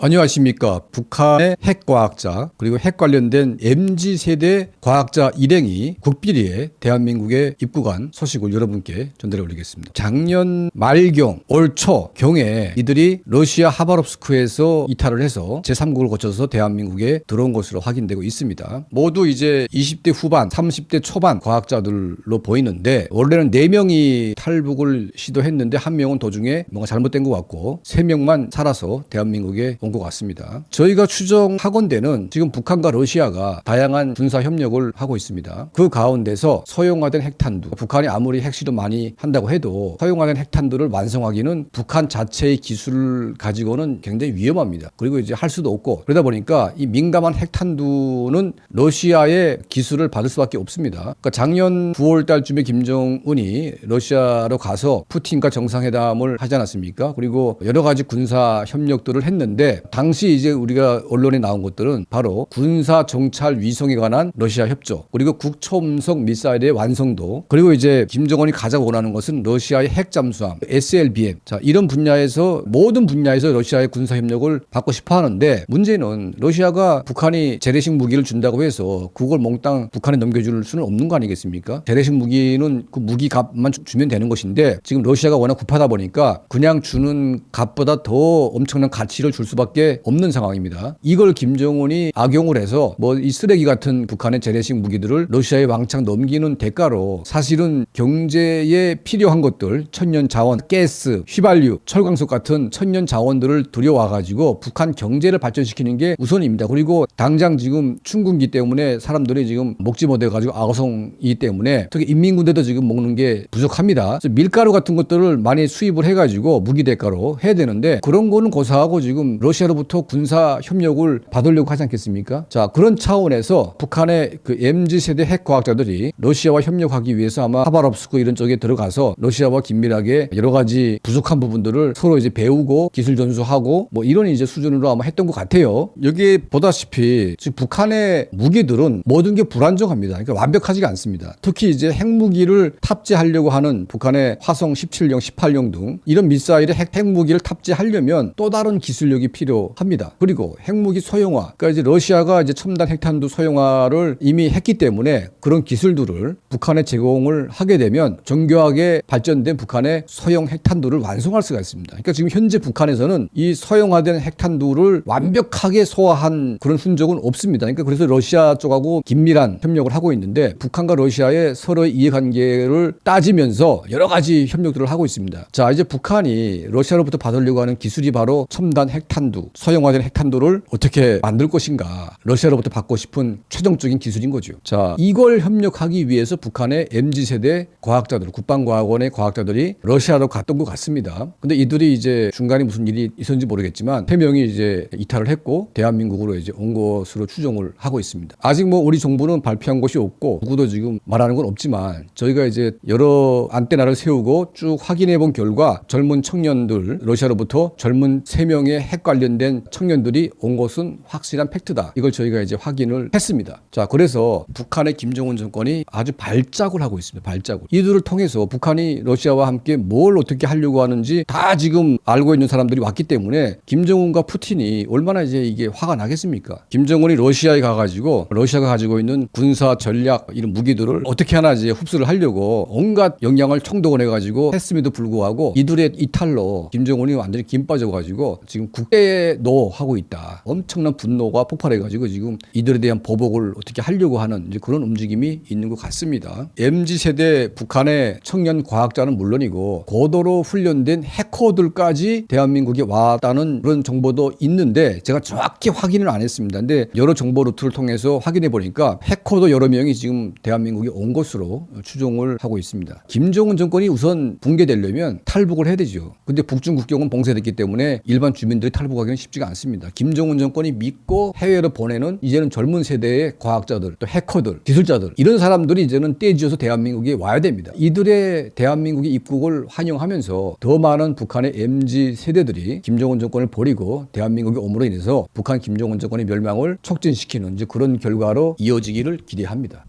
안녕하십니까. 북한의 핵과학자 그리고 핵 관련된 MZ세대 과학자 일행이 국비리에 대한민국에 입국한 소식을 여러분께 전달해 올리겠습니다. 작년 말경 올 초경에 이들이 러시아 하바롭스크에서 이탈을 해서 제3국을 거쳐서 대한민국에 들어온 것으로 확인되고 있습니다. 모두 이제 20대 후반 30대 초반 과학자들로 보이는데 원래는 4명이 탈북을 시도했는데 1명은 도중에 뭔가 잘못된 것 같고 3명만 살아서 대한민국에 온 것 같습니다. 저희가 추정하건대는 지금 북한과 러시아가 다양한 군사 협력을 하고 있습니다. 그 가운데서 소형화된 핵탄두, 북한이 아무리 핵실험 많이 한다고 해도 소형화된 핵탄두를 완성하기는 북한 자체의 기술을 가지고는 굉장히 위험합니다. 그리고 이제 할 수도 없고 그러다 보니까 이 민감한 핵탄두는 러시아의 기술을 받을 수밖에 없습니다. 그러니까 작년 9월 달쯤에 김정은이 러시아로 가서 푸틴과 정상회담을 하지 않았습니까? 그리고 여러 가지 군사 협력들을 했는데 당시 이제 우리가 언론에 나온 것들은 바로 군사 정찰 위성에 관한 러시아 협조, 그리고 국초음속 미사일의 완성도, 그리고 이제 김정은이 가장 원하는 것은 러시아의 핵 잠수함 SLBM. 자, 이런 분야에서 모든 분야에서 러시아의 군사 협력을 받고 싶어 하는데 문제는 러시아가 북한이 재래식 무기를 준다고 해서 그걸 몽땅 북한에 넘겨줄 수는 없는 거 아니겠습니까? 재래식 무기는 그 무기 값만 주면 되는 것인데 지금 러시아가 워낙 급하다 보니까 그냥 주는 값보다 더 엄청난 가치를 줄 수밖에 없는 상황입니다. 이걸 김정은이 악용을 해서 뭐 이 쓰레기 같은 북한의 재래식 무기들을 러시아에 왕창 넘기는 대가로 사실은 경제에 필요한 것들, 천연 자원, 가스, 휘발유, 철광석 같은 천연 자원들을 들여와가지고 북한 경제를 발전시키는 게 우선입니다. 그리고 당장 지금 춘군기 때문에 사람들이 지금 먹지 못해가지고 아우성이기 때문에 특히 인민군대도 지금 먹는 게 부족합니다. 그래서 밀가루 같은 것들을 많이 수입을 해가지고 무기 대가로 해야 되는데 그런 거는 고사하고 지금 러시아로부터 군사 협력을 받으려고 하지 않겠습니까? 자, 그런 차원에서 북한의 그 MZ세대 핵과학자들이 러시아와 협력하기 위해서 아마 하바롭스크 이런 쪽에 들어가서 러시아와 긴밀하게 여러 가지 부족한 부분들을 서로 이제 배우고 기술 전수하고 뭐 이런 이제 수준으로 아마 했던 것 같아요. 여기 보다시피 지금 북한의 무기들은 모든 게 불안정합니다. 그러니까 완벽하지가 않습니다. 특히 이제 핵무기를 탑재하려고 하는 북한의 화성 17형, 18형 등 이런 미사일의 핵무기를 탑재하려면 또 다른 기술력이 필요합니다. 그리고 핵무기 소형화, 그러니까 이제 러시아가 이제 첨단 핵탄두 소형화를 이미 했기 때문에 그런 기술들을 북한에 제공을 하게 되면 정교하게 발전된 북한의 소형 핵탄두를 완성할 수가 있습니다. 그러니까 지금 현재 북한에서는 이 소형화된 핵탄두를 완벽하게 소화한 그런 흔적은 없습니다. 그러니까 그래서 러시아 쪽하고 긴밀한 협력을 하고 있는데 북한과 러시아의 서로의 이해관계를 따지면서 여러 가지 협력들을 하고 있습니다. 자, 이제 북한이 러시아로부터 받으려고 하는 기술이 바로 첨단 핵탄두, 소형화된 핵탄두를 어떻게 만들 것인가, 러시아로부터 받고 싶은 최종적인 기술인 거죠. 자, 이걸 협력하기 위해서 북한의 MZ세대 과학자들, 국방과학원의 과학자들이 러시아로 갔던 것 같습니다. 근데 이들이 이제 중간에 무슨 일이 있었는지 모르겠지만 3명이 이제 이탈을 했고 대한민국으로 이제 온 것으로 추정을 하고 있습니다. 아직 뭐 우리 정부는 발표한 것이 없고 누구도 지금 말하는 건 없지만 저희가 이제 여러 안테나를 세우고 쭉 확인해 본 결과 젊은 청년들, 러시아로부터 젊은 3명의 핵 관련된 청년들이 온 것은 확실한 팩트다. 이걸 저희가 이제 확인을 했습니다. 자, 그래서 북한의 김정은 정권이 아주 발작을 하고 있습니다. 발작을. 이들을 통해서 북한이 러시아와 함께 뭘 어떻게 하려고 하는지 다 지금 알고 있는 사람들이 왔기 때문에 김정은과 푸틴이 얼마나 이제 이게 화가 나겠습니까? 김정은이 러시아에 가가지고 러시아가 가지고 있는 군사 전략 이런 무기들을 어떻게 하나 이제 흡수를 하려고 온갖 역량을 총동원해가지고 했음에도 불구하고 이들의 이탈로 김정은이 완전히 김 빠져가지고 지금 국대에 노하고 있다. 엄청난 분노가 폭발해가지고 지금 이들에 대한 보복을 어떻게 하려고 하는 이제 그런 움직임이 있는 것 같습니다. MZ세대 북한의 청년 과학자는 물론이고 고도로 훈련된 해커들까지 대한민국에 왔다는 그런 정보도 있는데 제가 정확히 확인을 안 했습니다. 근데 여러 정보 루트를 통해서 확인해 보니까 해커도 여러 명이 지금 대한민국에 온 것으로 추정을 하고 있습니다. 김정은 정권이 우선 붕괴되려면 탈북을 해야 되죠. 근데 북중 국경은 봉쇄됐기 때문에 일반 주민들이 탈북하기는 쉽지가 않습니다. 김정은 정권이 믿고 해외로 보내는 이제는 젊은 세대의 과학자들, 또 해커들, 기술자들 이런 사람들이 이제는 떼지어서 대한민국에 와야 됩니다. 이들의 대한민국의 입국을 환영하면서 더 많은 북한의 MZ 세대들이 김정은 정권을 버리고 대한민국에 옴으로 인해서 북한 김정은 정권의 멸망을 촉진시키는 이제 그런 결과로 이어지기를 기대합니다.